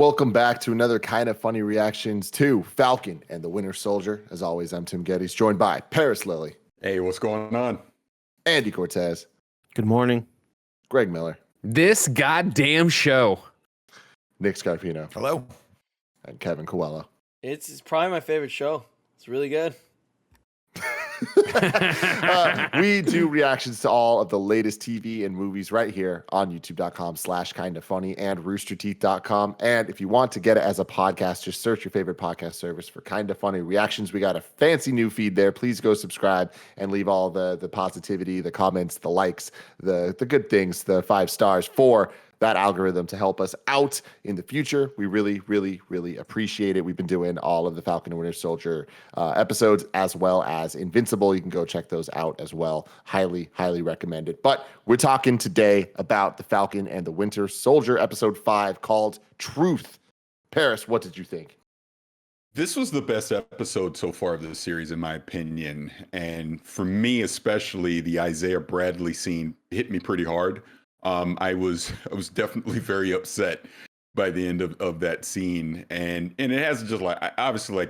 Welcome back to another Kind of Funny reactions to Falcon and the Winter Soldier. As always, I'm Tim Gettys, joined by Paris Lilly. Hey, what's going on? Andy Cortez. Good morning. Greg Miller. This goddamn show. Nick Scarpino. Hello. And Kevin Coelho. It's probably my favorite show. It's really good. We do reactions to all of the latest TV and movies right here on youtube.com/kindafunny and roosterteeth.com. And if you want to get it as a podcast, just search your favorite podcast service for Kinda Funny Reactions. We got a fancy new feed there. Please go subscribe and leave all the positivity, the comments, the likes, the good things, the 5 stars for that algorithm to help us out in the future. We really, really, really appreciate it. We've been doing all of the Falcon and Winter Soldier episodes as well as Invincible. You can go check those out as well. Highly, highly recommended. But we're talking today about the Falcon and the Winter Soldier, episode 5, called Truth. Paris, what did you think? This was the best episode so far of this series, in my opinion. And for me, especially, the Isaiah Bradley scene hit me pretty hard. I was definitely very upset by the end of that scene, and it has just obviously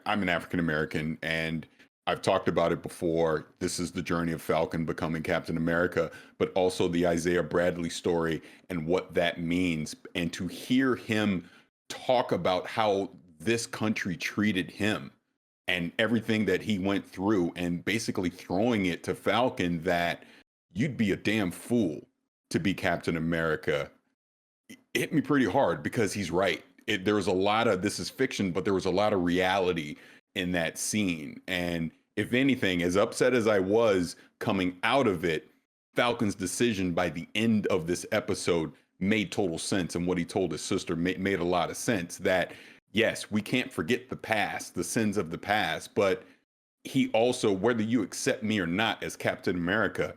I'm an African American, and I've talked about it before. This is the journey of Falcon becoming Captain America, but also the Isaiah Bradley story and what that means, and to hear him talk about how this country treated him and everything that he went through, and basically throwing it to Falcon that you'd be a damn fool to be Captain America. It hit me pretty hard because he's right. There was a lot of, this is fiction, but there was a lot of reality in that scene. And if anything, as upset as I was coming out of it, Falcon's decision by the end of this episode made total sense. And what he told his sister made a lot of sense, that yes, we can't forget the past, the sins of the past, but he also, whether you accept me or not as Captain America,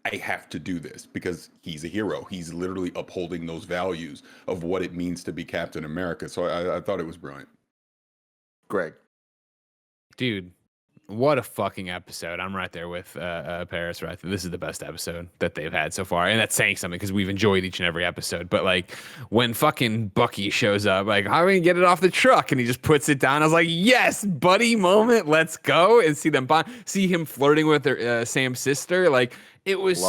I have to do this because he's a hero. He's literally upholding those values of what it means to be Captain America. So I thought it was brilliant. Greg. Dude, what a fucking episode. I'm right there with Paris. Right there. This is the best episode that they've had so far. And that's saying something because we've enjoyed each and every episode. But like when fucking Bucky shows up, like, how are we gonna get it off the truck? And he just puts it down. I was like, yes, buddy moment. Let's go. And see them bond, see him flirting with their Sam's sister. Like, it was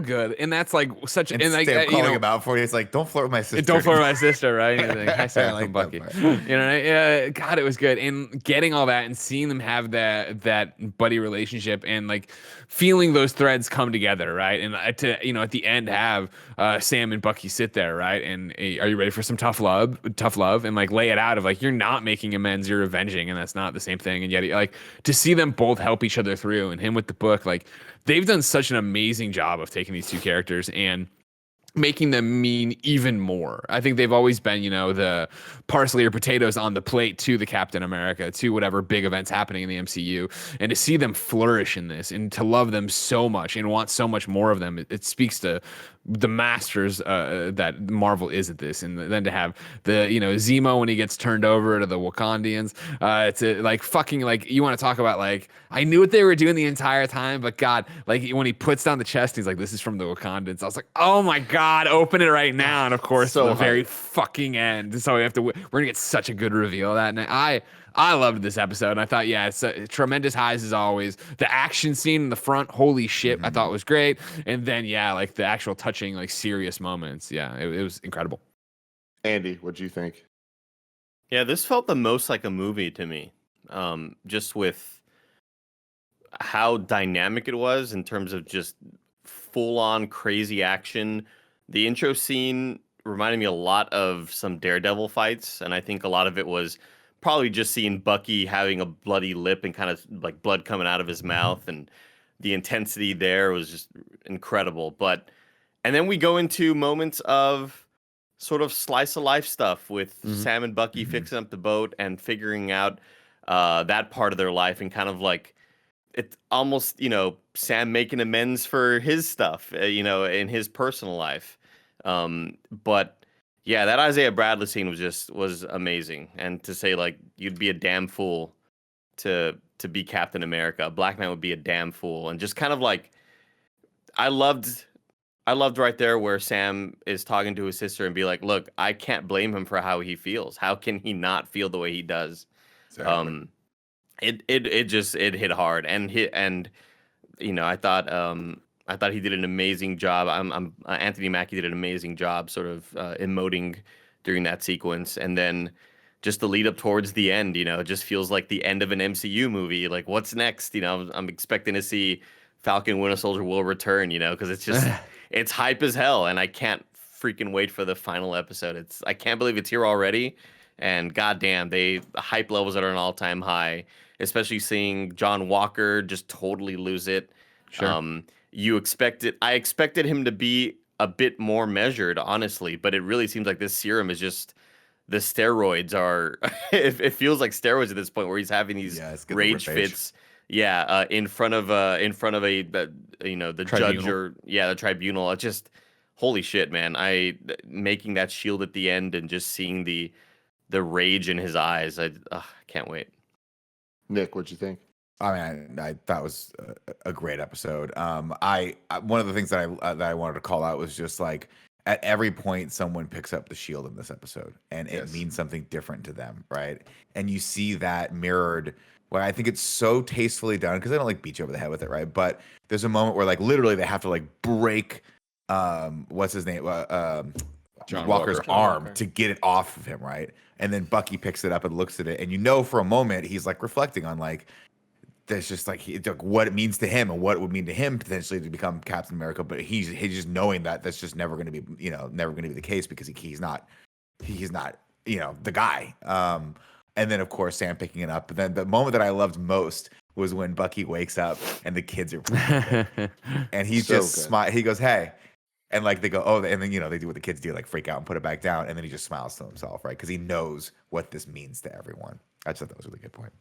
good, and that's like such. And like calling him out for you, it's like, don't flirt with my sister. Don't flirt with my sister, right? Like, I say like Bucky. God, it was good. And getting all that and seeing them have that buddy relationship and like feeling those threads come together, right? And to at the end have Sam and Bucky sit there, right? And are you ready for some tough love? And like lay it out of like, you're not making amends, you're avenging, and that's not the same thing. And yet, like, to see them both help each other through, and him with the book, like, they've done such an amazing job of taking these two characters and making them mean even more. I think they've always been, the parsley or potatoes on the plate to the Captain America, to whatever big events happening in the MCU. And to see them flourish in this and to love them so much and want so much more of them, it speaks to the masters that Marvel is at this. And then to have the, Zemo when he gets turned over to the Wakandians, it's like fucking, like, you want to talk about, like, I knew what they were doing the entire time, but God, like when he puts down the chest, he's like, this is from the Wakandans. I was like, oh my God, open it right now. And of course, the very fucking end. So we're gonna get such a good reveal of that. And I loved this episode, and I thought, yeah, it's tremendous highs as always. The action scene in the front, holy shit, I thought was great. And then, yeah, like the actual touching, like serious moments. Yeah, it was incredible. Andy, what'd you think? Yeah, this felt the most like a movie to me. Just with how dynamic it was in terms of just full-on crazy action. The intro scene reminded me a lot of some Daredevil fights, and I think a lot of it was probably just seeing Bucky having a bloody lip and kind of like blood coming out of his mouth, and the intensity there was just incredible. And then we go into moments of sort of slice of life stuff with Sam and Bucky fixing up the boat and figuring out that part of their life, and kind of like, it's almost, Sam making amends for his stuff, in his personal life. But yeah, that Isaiah Bradley scene was amazing. And to say, like, you'd be a damn fool to be Captain America. A black man would be a damn fool. And just kind of like, I loved I loved right there where Sam is talking to his sister and be like, "Look, I can't blame him for how he feels. How can he not feel the way he does?" Exactly. It hit hard and I thought he did an amazing job. Anthony Mackie did an amazing job, sort of emoting during that sequence, and then just the lead up towards the end. It just feels like the end of an MCU movie. Like, what's next? I'm expecting to see Falcon, Winter Soldier will return. Because it's just it's hype as hell, and I can't freaking wait for the final episode. I can't believe it's here already, and goddamn, the hype levels are at an all time high. Especially seeing John Walker just totally lose it. Sure. I expected him to be a bit more measured, honestly, but it really seems like this serum is just the steroids are. It feels like steroids at this point, where he's having these rage fits. Yeah, in front of a the tribunal. Judge or the tribunal. It's just holy shit, man. Making that shield at the end and just seeing the rage in his eyes. I can't wait. Nick, what'd you think? I mean, I thought it was a great episode. I one of the things that I wanted to call out was just like at every point someone picks up the shield in this episode, and it means something different to them, right? And you see that mirrored. Well, I think it's so tastefully done because they don't like beat you over the head with it, right? But there's a moment where like literally they have to like break what's his name John Walker's Walker. arm to get it off of him, right? And then Bucky picks it up and looks at it, and for a moment he's like reflecting on like that's just like what it means to him and what it would mean to him potentially to become Captain America. But he's just knowing that that's just never going to be never going to be the case because he's not the guy. And then of course Sam picking it up. But then the moment that I loved most was when Bucky wakes up and the kids are playing and he just smiles. He goes, "Hey." And like they go, "Oh," and then they do what the kids do, like freak out and put it back down, and then he just smiles to himself, right? Because he knows what this means to everyone. I just thought that was a really good point.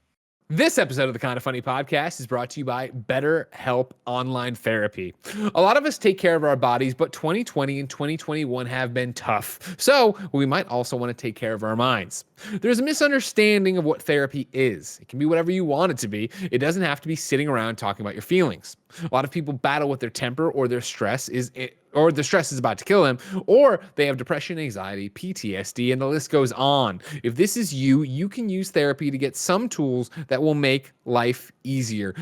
This episode of the Kind of Funny podcast is brought to you by BetterHelp Online Therapy. A lot of us take care of our bodies, but 2020 and 2021 have been tough. So we might also want to take care of our minds. There's a misunderstanding of what therapy is. It can be whatever you want it to be. It doesn't have to be sitting around talking about your feelings. A lot of people battle with their temper or their stress is about to kill them, or they have depression, anxiety, PTSD, and the list goes on. If this is you, you can use therapy to get some tools that will make life easier.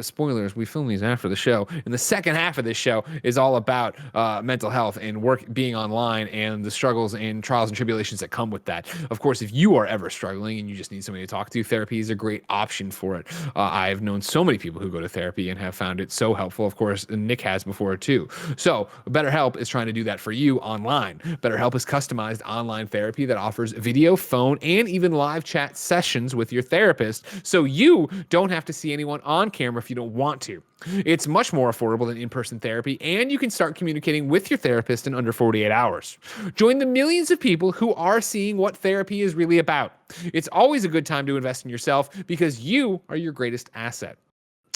Spoilers, we film these after the show, and the second half of this show is all about mental health and work being online and the struggles and trials and tribulations that come with that. Of course, if you are ever struggling and you just need somebody to talk to, therapy is a great option for it. I've known so many people who go to therapy and have found it so helpful. Of course, Nick has before too. So BetterHelp is trying to do that for you online. BetterHelp is customized online therapy that offers video, phone, and even live chat sessions with your therapist, so you don't have to see anyone on camera if you don't want to. It's much more affordable than in-person therapy, and you can start communicating with your therapist in under 48 hours. Join the millions of people who are seeing what therapy is really about. It's always a good time to invest in yourself because you are your greatest asset.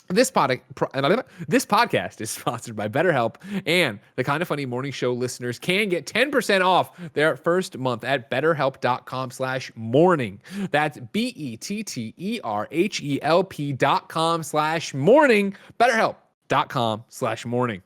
This podcast is sponsored by BetterHelp, and the Kind of Funny Morning Show listeners can get 10% off their first month at betterhelp.com/morning. That's BetterHelp.com/morning. BetterHelp.com/morning.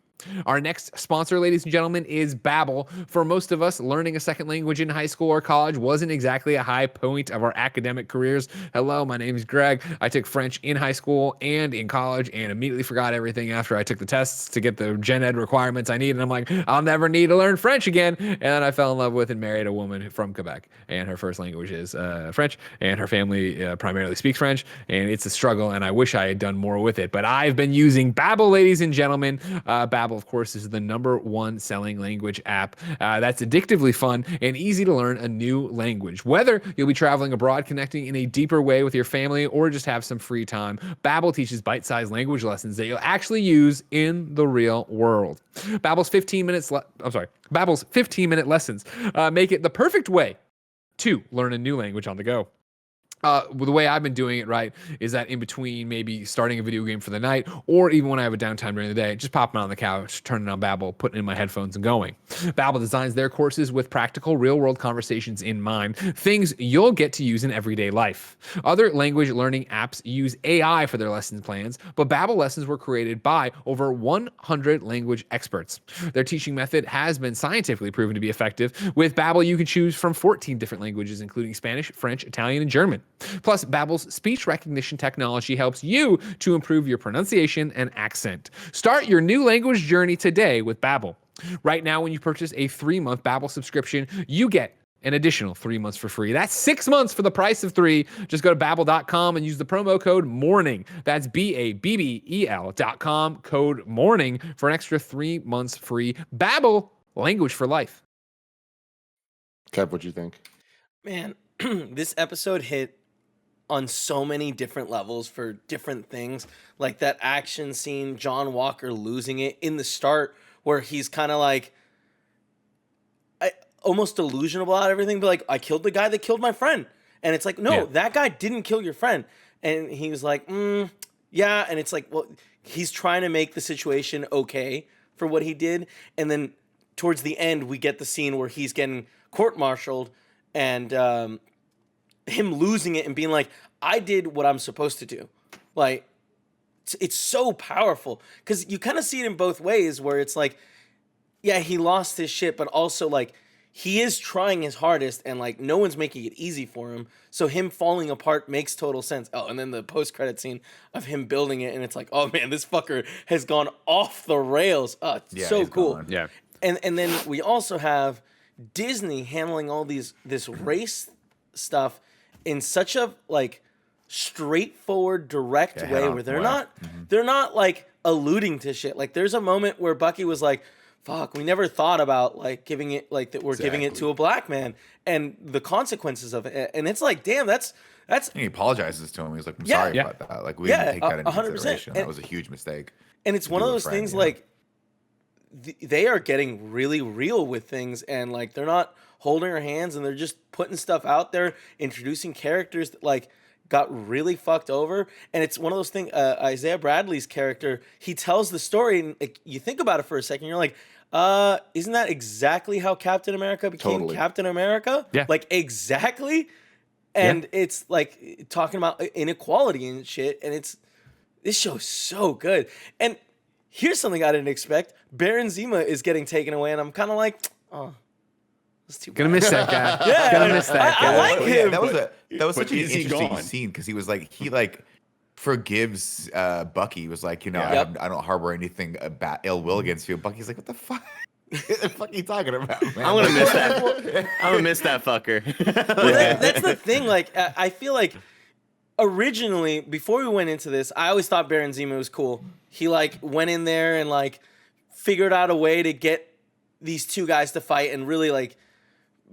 Our next sponsor, ladies and gentlemen, is Babbel. For most of us, learning a second language in high school or college wasn't exactly a high point of our academic careers. Hello, my name is Greg. I took French in high school and in college and immediately forgot everything after I took the tests to get the gen ed requirements I need. And I'm like, I'll never need to learn French again. And then I fell in love with and married a woman from Quebec. And her first language is French. And her family primarily speaks French. And it's a struggle. And I wish I had done more with it. But I've been using Babbel, ladies and gentlemen. Babbel, of course, is the #1 selling language app that's addictively fun and easy to learn a new language. Whether you'll be traveling abroad, connecting in a deeper way with your family, or just have some free time, Babbel teaches bite-sized language lessons that you'll actually use in the real world. Babbel's 15-minute lessons make it the perfect way to learn a new language on the go. the way I've been doing it, right, is that in between maybe starting a video game for the night, or even when I have a downtime during the day, just popping on the couch, turning on Babbel, putting in my headphones and going. Babbel designs their courses with practical, real-world conversations in mind, things you'll get to use in everyday life. Other language learning apps use AI for their lesson plans, but Babbel lessons were created by over 100 language experts. Their teaching method has been scientifically proven to be effective. With Babbel, you can choose from 14 different languages, including Spanish, French, Italian, and German. Plus, Babbel's speech recognition technology helps you to improve your pronunciation and accent. Start your new language journey today with Babbel. Right now, when you purchase a 3-month Babbel subscription, you get an additional 3 months for free. That's 6 months for the price of 3. Just go to Babbel.com and use the promo code MORNING. That's BABBEL.com, code MORNING for an extra 3 months free. Babbel, language for life. Kev, what'd you think? Man, this episode hit on so many different levels for different things. Like that action scene, John Walker losing it in the start, where he's kind of like almost delusional about everything, but like, I killed the guy that killed my friend. And it's like, no, that guy didn't kill your friend. And he was like, yeah. And it's like, well, he's trying to make the situation okay for what he did. And then towards the end, we get the scene where he's getting court-martialed and him losing it and being like, I did what I'm supposed to do. Like, it's so powerful because you kind of see it in both ways where it's like, yeah, he lost his shit, but also like he is trying his hardest and like no one's making it easy for him. So him falling apart makes total sense. Oh, and then the post-credit scene of him building it and it's like, oh man, this fucker has gone off the rails. Oh, it's so cool. Gone. Yeah. And then we also have Disney handling all this race stuff in such a like straightforward, direct way where they're not like alluding to shit. Like there's a moment where Bucky was like, fuck, we never thought about like giving it like that we're giving it to a black man and the consequences of it. And it's like, damn, that's and he apologizes to him. He's like, I'm sorry about that. Like we didn't take that into 100%. consideration. That was a huge mistake. And it's one of those things like they are getting really real with things and like they're not holding our hands and they're just putting stuff out there, introducing characters that like got really fucked over. And it's one of those things, Isaiah Bradley's character, he tells the story and like, you think about it for a second, you're like, isn't that exactly how Captain America became Captain America? Yeah. Like exactly. And it's like talking about inequality and shit. And this show's so good. And here's something I didn't expect. Baron Zemo is getting taken away, and I'm kind of like, oh, that's too bad. Gonna miss that guy. Yeah, Gonna miss that guy. I like him. That was such an is he interesting gone? scene because he was like he forgives Bucky. He was like, you know, I don't harbor anything ill will against you. Bucky's like, what the fuck? What the fuck are you talking about, man? I'm gonna miss that. I'm gonna miss that fucker. Well, that's the thing. Like, I feel like originally, before we went into this, I always thought Baron Zemo was cool. He like went in there and like figured out a way to get these two guys to fight and really like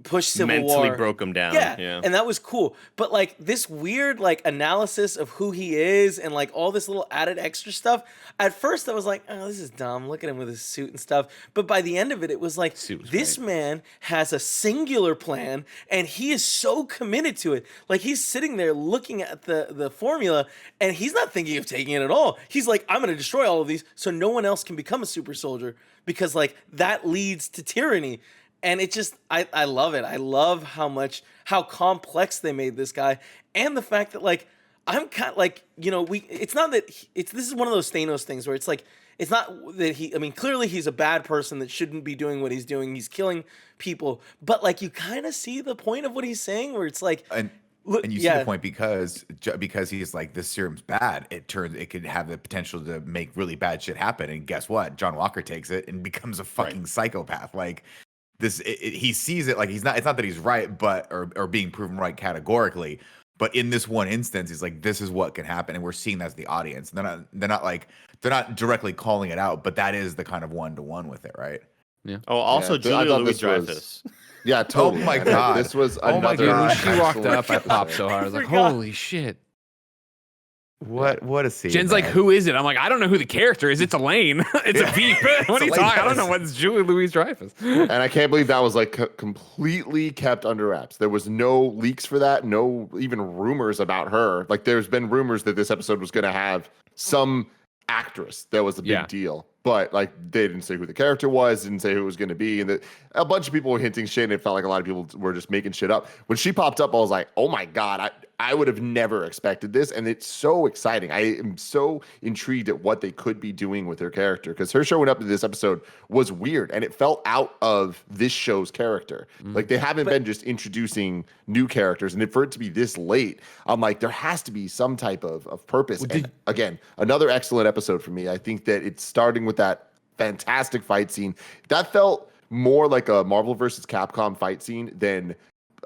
push Civil War. Mentally broke him down. Yeah. And that was cool. But like this weird like analysis of who he is and like all this little added extra stuff. At first I was like, oh, this is dumb. Look at him with his suit and stuff. But by the end of it, it was like, this man has a singular plan and he is so committed to it. Like he's sitting there looking at the formula and he's not thinking of taking it at all. He's like, I'm going to destroy all of these so no one else can become a super soldier because like that leads to tyranny. And it just, I love it. I love how complex they made this guy. And the fact that like, I'm kind of like, you know, it's not that, this is one of those Thanos things where it's like, it's not that clearly he's a bad person that shouldn't be doing what he's doing. He's killing people. But like, you kind of see the point of what he's saying where it's like, and you see the point because he's like, this serum's bad. It could have the potential to make really bad shit happen. And guess what? John Walker takes it and becomes a fucking psychopath. Like, he sees it like it's not that he's right, but or being proven right categorically, but in this one instance, he's like, this is what can happen, and we're seeing that as the audience. They're not directly calling it out, but that is the kind of 1-to-1 with it, right? Yeah. Oh, also Julia Louis-Dreyfus. Yeah, totally. Oh my god, this was oh my another. god. When she walked up, I popped so hard. I was like, holy shit. What a scene. Jen's like, man. who is it? I'm like, I don't know who the character is. It's Elaine. It's a Veep. What are you Elaine talking? I don't Dreyfus. know what's Julie Louis-Dreyfus. And I can't believe that was like completely kept under wraps. There was no leaks for that, no even rumors about her. Like there's been rumors that this episode was going to have some actress that was a big deal, but like they didn't say who the character was, didn't say who it was going to be, and a bunch of people were hinting shit, and it felt like a lot of people were just making shit up. When she popped up, I was like, oh my god, I would have never expected this, and it's so exciting. I am so intrigued at what they could be doing with her character, because her showing up in this episode was weird, and it felt out of this show's character. Like they haven't been just introducing new characters, and for it to be this late, I'm like, there has to be some type of purpose. And again, another excellent episode for me. I think that it's starting with that fantastic fight scene. That felt more like a Marvel versus Capcom fight scene than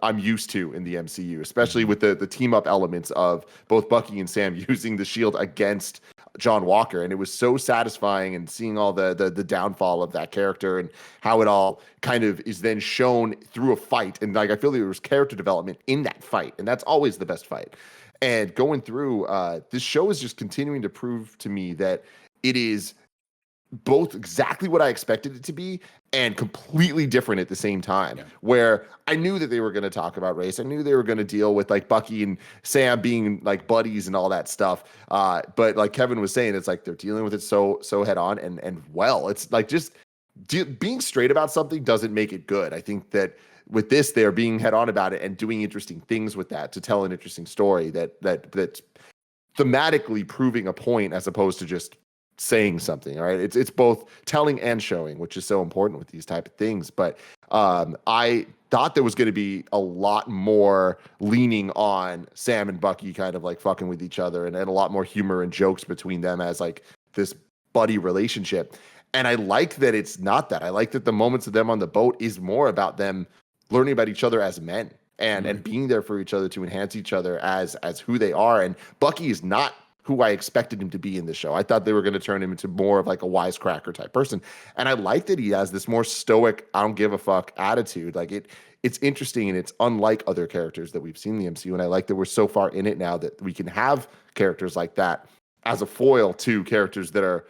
I'm used to in the MCU, especially with the team up elements of both Bucky and Sam using the shield against John Walker. And it was so satisfying, and seeing all the downfall of that character and how it all kind of is then shown through a fight. And like, I feel like there was character development in that fight, and that's always the best fight. And going through, this show is just continuing to prove to me that it is both exactly what I expected it to be and completely different at the same time. Yeah. Where I knew that they were going to talk about race. I knew they were going to deal with like Bucky and Sam being like buddies and all that stuff. But like Kevin was saying, it's like they're dealing with it so head on and well. It's like just being straight about something doesn't make it good. I think that with this, they're being head on about it and doing interesting things with that to tell an interesting story that's thematically proving a point as opposed to just saying something. All right, it's both telling and showing, which is so important with these type of things. But I thought there was going to be a lot more leaning on Sam and Bucky kind of like fucking with each other, and a lot more humor and jokes between them as like this buddy relationship. And I like that it's not that. I like that the moments of them on the boat is more about them learning about each other as men and being there for each other to enhance each other as who they are. And Bucky is not who I expected him to be in the show. I thought they were going to turn him into more of like a wisecracker type person. And I like that he has this more stoic, I don't give a fuck attitude. Like it's interesting, and it's unlike other characters that we've seen in the MCU. And I like that we're so far in it now that we can have characters like that as a foil to characters that are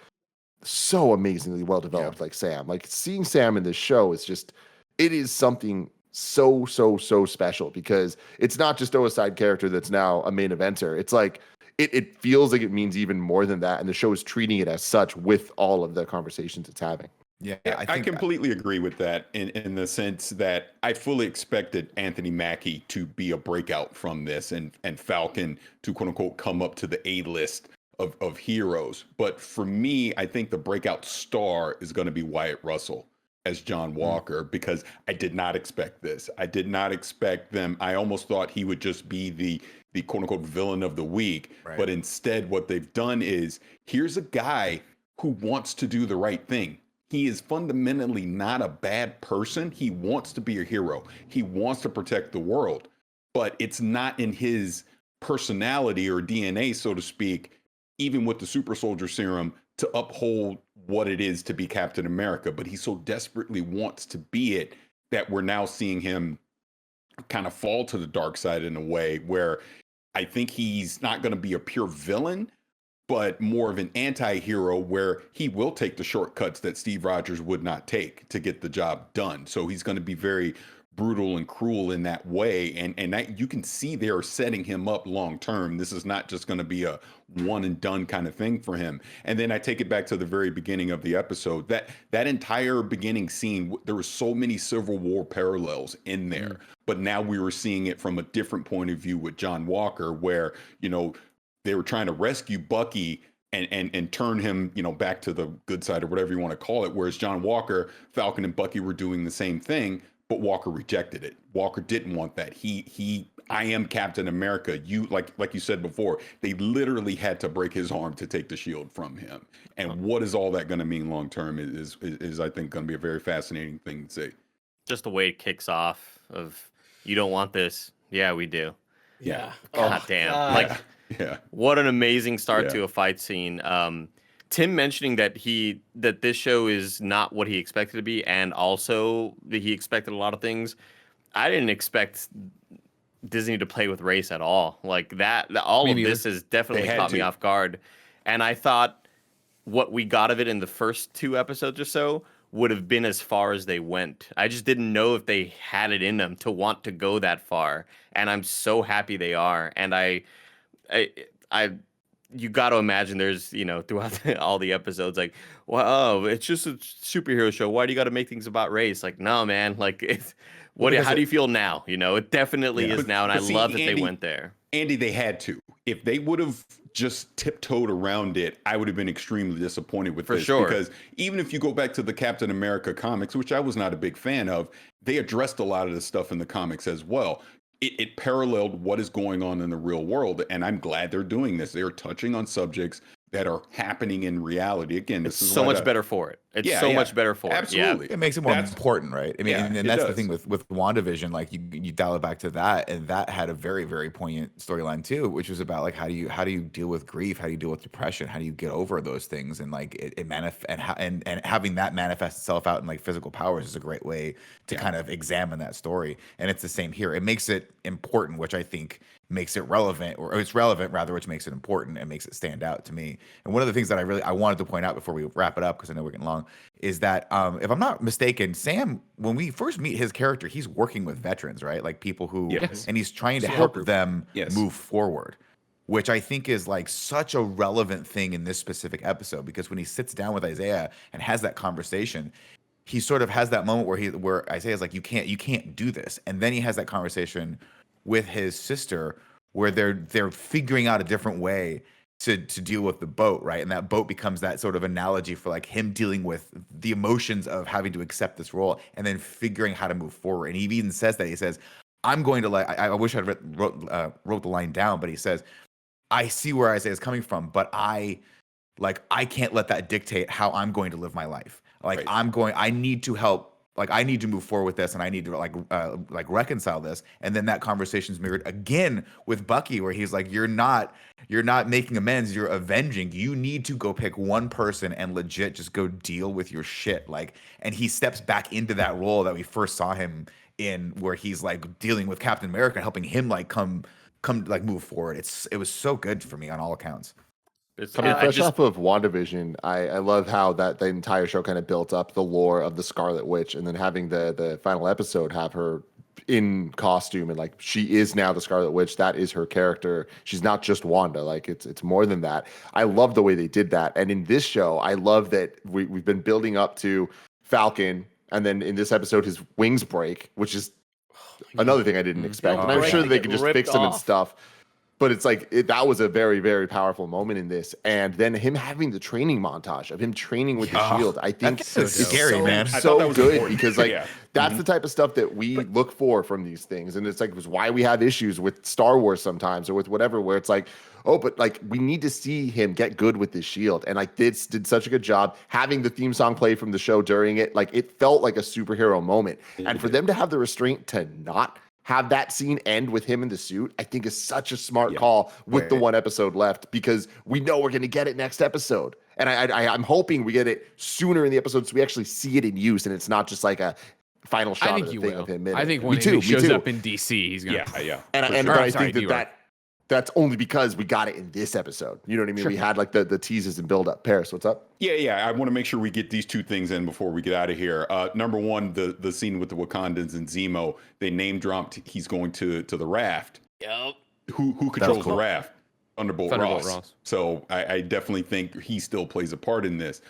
so amazingly well developed, like Sam. Like seeing Sam in this show is just, it is something so special, because it's not just a side character that's now a main eventer. It's like, it feels like it means even more than that, and the show is treating it as such with all of the conversations it's having. Yeah, I completely agree with that in the sense that I fully expected Anthony Mackie to be a breakout from this, and Falcon to quote unquote come up to the A-list of heroes. But for me, I think the breakout star is going to be Wyatt Russell as John Walker, because I did not expect this. I did not expect them. I almost thought he would just be the quote unquote villain of the week. Right. But instead, what they've done is, here's a guy who wants to do the right thing. He is fundamentally not a bad person. He wants to be a hero. He wants to protect the world, but it's not in his personality or DNA, so to speak, even with the super soldier serum, to uphold what it is to be Captain America. But he so desperately wants to be it that we're now seeing him kind of fall to the dark side in a way where I think he's not going to be a pure villain, but more of an anti-hero, where he will take the shortcuts that Steve Rogers would not take to get the job done. So he's going to be very brutal and cruel in that way. And that, you can see they're setting him up long term. This is not just going to be a one and done kind of thing for him. And then I take it back to the very beginning of the episode. That entire beginning scene, there were so many Civil War parallels in there. But now we were seeing it from a different point of view with John Walker, where, you know, they were trying to rescue Bucky and turn him, you know, back to the good side or whatever you want to call it. Whereas John Walker, Falcon and Bucky were doing the same thing, but Walker rejected it. Walker didn't want that. I am Captain America. You, like you said before, they literally had to break his arm to take the shield from him. And what is all that going to mean long term is I think going to be a very fascinating thing to see. Just the way it kicks off of, you don't want this. Yeah, we do. Yeah. God damn. Like, yeah. What an amazing start to a fight scene. Tim mentioning that this show is not what he expected to be, and also that he expected a lot of things. I didn't expect Disney to play with race at all. Like that, all of this has definitely caught me off guard. And I thought what we got of it in the first 2 episodes or so would have been as far as they went. I just didn't know if they had it in them to want to go that far. And I'm so happy they are. And you got to imagine there's, throughout all the episodes, like, well, it's just a superhero show. Why do you got to make things about race? Like, no, man. Like, how do you feel now? It definitely is now. And I love that they went there. Andy, they had to. If they would have just tiptoed around it, I would have been extremely disappointed with this. For sure. Because even if you go back to the Captain America comics, which I was not a big fan of, they addressed a lot of the stuff in the comics as well. It paralleled what is going on in the real world, and I'm glad they're doing this. They're touching on subjects that are happening in reality. Again, this is so much better for it. It's so much better for it. Absolutely. It makes it more important, right? I mean, and that's the thing with WandaVision, like you dial it back to that, and that had a very, very poignant storyline too, which was about like how do you deal with grief, how do you deal with depression, how do you get over those things, and like and having that manifest itself out in like physical powers is a great way to kind of examine that story. And it's the same here. It makes it important, which I think makes it relevant, or it's relevant rather, which makes it important and makes it stand out to me. And one of the things that I wanted to point out before we wrap it up, because I know we're getting long, is that if I'm not mistaken, Sam, when we first meet his character, he's working with veterans, right? Like people who, and he's trying to help them move forward, which I think is like such a relevant thing in this specific episode, because when he sits down with Isaiah and has that conversation, he sort of has that moment where Isaiah's like, you can't do this. And then he has that conversation with his sister where they're figuring out a different way to deal with the boat, right? And that boat becomes that sort of analogy for like him dealing with the emotions of having to accept this role and then figuring how to move forward. And he even says that, he says, I'm going to like, I wish I'd wrote the line down, but he says, I see where Isaiah's coming from, but I can't let that dictate how I'm going to live my life. Like I need to help. Like I need to move forward with this, and I need to like reconcile this. And then that conversation's mirrored again with Bucky, where he's like, "You're not making amends. You're avenging. You need to go pick one person and legit just go deal with your shit." Like, and he steps back into that role that we first saw him in, where he's like dealing with Captain America, helping him like come like move forward. It was so good for me on all accounts. Coming fresh off of WandaVision, I love how the entire show kind of built up the lore of the Scarlet Witch, and then having the final episode have her in costume and like she is now the Scarlet Witch. That is her character. She's not just Wanda. Like it's more than that. I love the way they did that. And in this show, I love that we've been building up to Falcon, and then in this episode his wings break, which is another thing I didn't expect. And I'm sure that they can just fix them and stuff. But it's like that was a very, very powerful moment in this, and then him having the training montage of him training with the shield. I think that's so scary, man. So good because like that's the type of stuff that we look for from these things, and it's like it was why we have issues with Star Wars sometimes or with whatever, where it's like, oh, but like we need to see him get good with this shield, and like this did such a good job having the theme song play from the show during it. Like it felt like a superhero moment, and for them to have the restraint to not have that scene end with him in the suit, I think is such a smart call with the one episode left, because we know we're going to get it next episode. And I'm hoping we get it sooner in the episode so we actually see it in use and it's not just like a final shot of the thing of him. I think when he shows up in DC, he's going to. And I think that's only because we got it in this episode. You know what I mean? Sure. We had like the teases and build up. Paris, what's up? Yeah. I want to make sure we get these two things in before we get out of here. Number one, the scene with the Wakandans and Zemo. They name dropped he's going to the raft. Yep. Who controls the raft? Thunderbolt Ross. So I definitely think he still plays a part in this.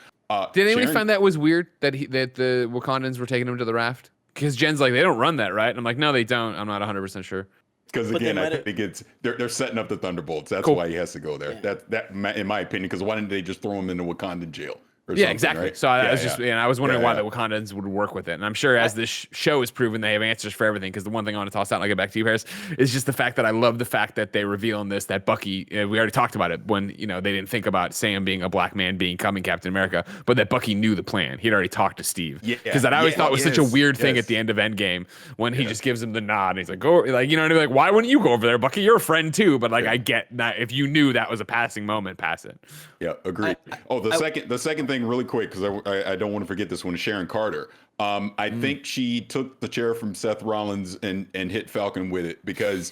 Did anyone find that was weird that the Wakandans were taking him to the raft? Because Jen's like, they don't run that, right? And I'm like, no, they don't. I'm not 100% sure. Because again, I think they're setting up the Thunderbolts. That's why he has to go there. Yeah. That in my opinion. Because why didn't they just throw him in the Wakandan jail? Yeah, exactly. Right? So I was just, I was wondering why the Wakandans would work with it. And I'm sure as this show has proven, they have answers for everything. Because the one thing I want to toss out, and I'll get back to you, Harris, is just the fact that I love the fact that they reveal in this that Bucky, we already talked about it when, they didn't think about Sam being a black man becoming Captain America, but that Bucky knew the plan. He'd already talked to Steve. Because that I always thought was such a weird thing at the end of Endgame when he just gives him the nod. And he's like, go, like, you know what I mean? Like, why wouldn't you go over there, Bucky? You're a friend too. But like, I get that if you knew that was a passing moment, pass it. Yeah, agreed. The second thing thing really quick because I don't want to forget this one. Sharon Carter. I think she took the chair from Seth Rollins and hit Falcon with it because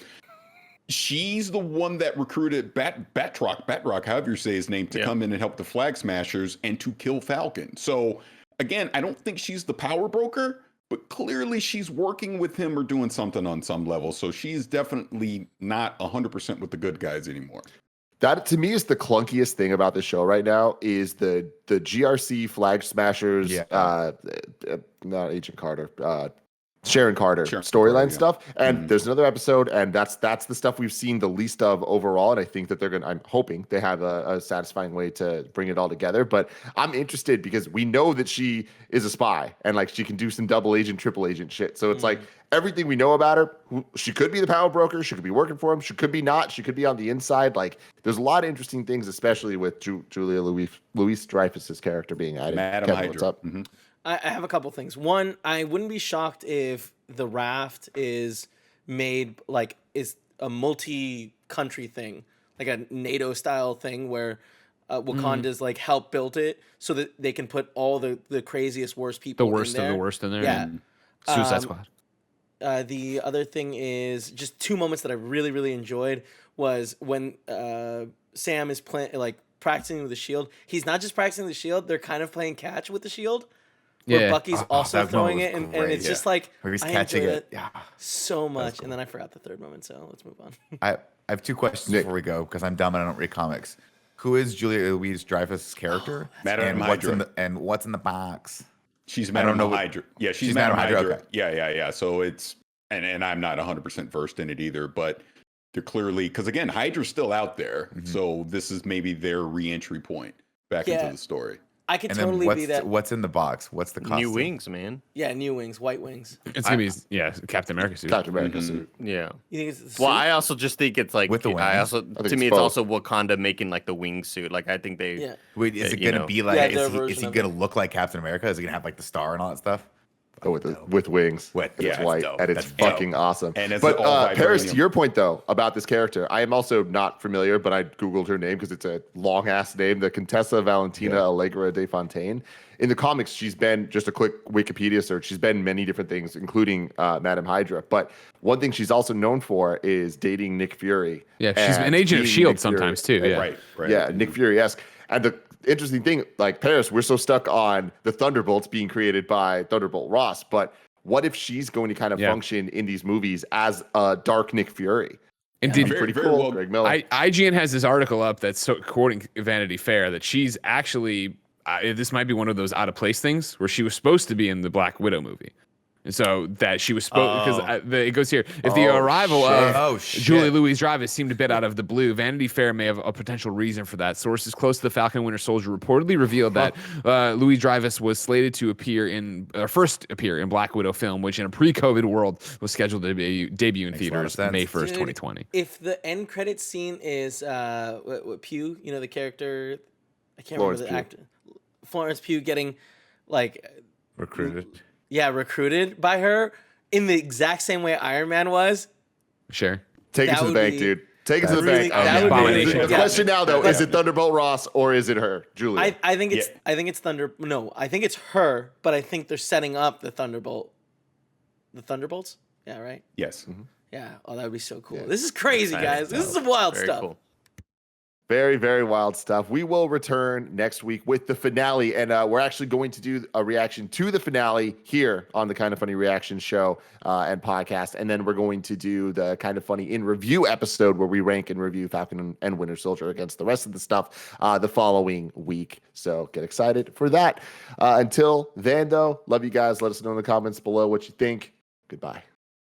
she's the one that recruited Batroc, however you say his name, to come in and help the Flag Smashers and to kill Falcon. So again, I don't think she's the power broker, but clearly she's working with him or doing something on some level. So she's definitely not 100% with the good guys anymore. That to me is the clunkiest thing about the show right now is the GRC Flag Smashers, not Agent Carter, Sharon Carter storyline stuff. And there's another episode, and that's the stuff we've seen the least of overall. And I think that I'm hoping they have a satisfying way to bring it all together. But I'm interested because we know that she is a spy and like she can do some double agent, triple agent shit. So it's like everything we know about her, she could be the power broker, she could be working for him, she could be not, she could be on the inside. Like there's a lot of interesting things, especially with Julia Louis-Dreyfus's character being added. Madam Kevin, Hydra. what's up? I have a couple things. One, I wouldn't be shocked if the raft is made like is a multi-country thing, like a NATO style thing where Wakanda's like help built it so that they can put all the craziest, worst people, The worst in there. of the worst in there. Yeah. Suicide Squad. The other thing is just two moments that I really, really enjoyed was when Sam is practicing with the shield. He's not just practicing the shield; they're kind of playing catch with the shield. Where Bucky's also that throwing moment it, was and great. it's just like Where he's I catching enjoyed it. Yeah. so much. And then I forgot the third moment, so let's move on. I have two questions before we go because I'm dumb and I don't read comics. Who is Julia Louis-Dreyfus' character? Madam Hydra. What's in the box? She's Madam Hydra. Yeah, she's Madam Hydra. Okay. Yeah. So it's and I'm not 100% versed in it either, but they're clearly because again, Hydra's still out there, so this is maybe their re-entry point back into the story. I could And totally then be that. what's in the box? What's the costume? New wings, man. Yeah, new wings, white wings. It's gonna be Captain America suit. Captain America suit. Yeah. You think it's the suit? Well, I also just think it's like With the I wings? also think to it's me it's both. also Wakanda making like the wingsuit. Like I think they Yeah. Wait, is it you gonna know. be like? Yeah, is their he version of gonna it. look like Captain America? Is he gonna have like the star and all that stuff? Oh, with wings. With- And yeah, it's that's white, dope. and it's That's dope. fucking awesome. And it's but all Paris, to vibranium. your point though about this character, I am also not familiar, but I googled her name because it's a long ass name, the Contessa Valentina Allegra de Fontaine. In the comics, she's been just a quick Wikipedia search. She's been many different things, including Madam Hydra. But one thing she's also known for is dating Nick Fury. Yeah, she's and an agent of being S.H.I.E.L.D. Nick Fury. sometimes too. Yeah. Right. Yeah, Nick Fury-esque. And the interesting thing, like Paris, we're so stuck on the Thunderbolts being created by Thunderbolt Ross, but what if she's going to kind of function in these movies as a dark Nick Fury? And That'd did be pretty very cool. well- Greg Miller. IGN has this article up that's quoting Vanity Fair that she's actually this might be one of those out of place things where she was supposed to be in the Black Widow movie. And so that she was supposed because it goes here. If the arrival of Julia Louis-Dreyfus seemed a bit out of the blue, Vanity Fair may have a potential reason for that. Sources close to the Falcon Winter Soldier reportedly revealed that Louis-Dreyfus was slated to first appear in Black Widow film, which in a pre-COVID world was scheduled to debut in Makes a lot of theaters sense. May 1st, Dude, 2020. If the end credits scene is what Pugh, you know the character, I can't Florence remember the Pugh. actor, Florence Pugh getting like Recruited. recruited by her in the exact same way Iron Man was. Sure. Take it that to the would bank, be- dude. Take it to the Really- bank. that would be- Abomination. The Yeah. question now, though, is Yeah. it Thunderbolt Ross or is it her, Julia? I think it's Thunder. No, I think it's her, but I think they're setting up the Thunderbolt. The Thunderbolts? Yeah, right. Yes. Yeah. Oh, that would be so cool. Yeah. This is crazy, guys. This is some wild very stuff. cool. Very, very wild stuff. We will return next week with the finale, and we're actually going to do a reaction to the finale here on the Kind of Funny Reaction Show and podcast, and then we're going to do the Kind of Funny in Review episode where we rank and review Falcon and Winter Soldier against the rest of the stuff the following week. So get excited for that. Until then, though, love you guys. Let us know in the comments below what you think. Goodbye.